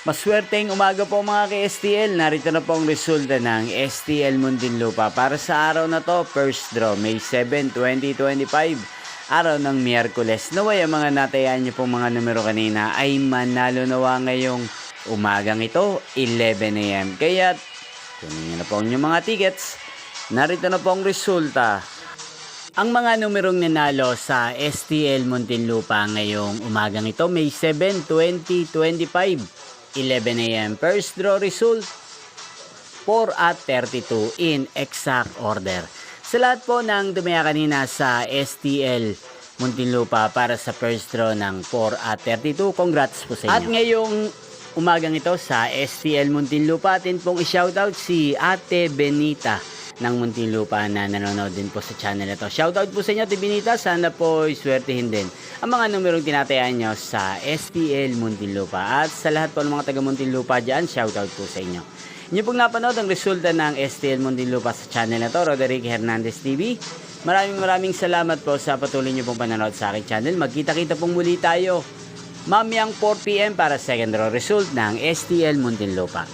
Maswerteng umaga po mga ka-STL. Narito na po ang resulta ng STL Muntinlupa para sa araw na to. First draw, May 7, 2025. Araw ng Miyerkules. Naway ang mga natayaan niyo pong mga numero kanina ay manalo nawa ngayong umagang ito, 11 AM. Kaya kunin niyo na po ang inyong mga tickets. Narito na po ang resulta. Ang mga numerong nanalo sa STL Muntinlupa ngayong umagang ito, May 7, 2025. 11 AM. First draw result, 4 at 32 in exact order. Sa lahat po ng dumaya kanina sa STL Muntinlupa para sa first draw ng 4 at 32, congrats po sa inyo. At ngayong umagang ito sa STL Muntinlupa, atin pong i-shoutout si Ate Benita ng Muntinlupa na nanonood din po sa channel na to. Shoutout po sa inyo, Ate Benita. Sana po iswertihin din ang mga numerong tinatayaan nyo sa STL Muntinlupa. At sa lahat po ng mga taga Muntinlupa dyan, shoutout po sa inyo. Inyo pong napanood ang resulta ng STL Muntinlupa sa channel na to, Roderick Hernandez TV. Maraming salamat po sa patuloy nyo pong panonood sa aking channel. Magkita-kita pong muli tayo mamayang 4 PM para second draw result ng STL Muntinlupa.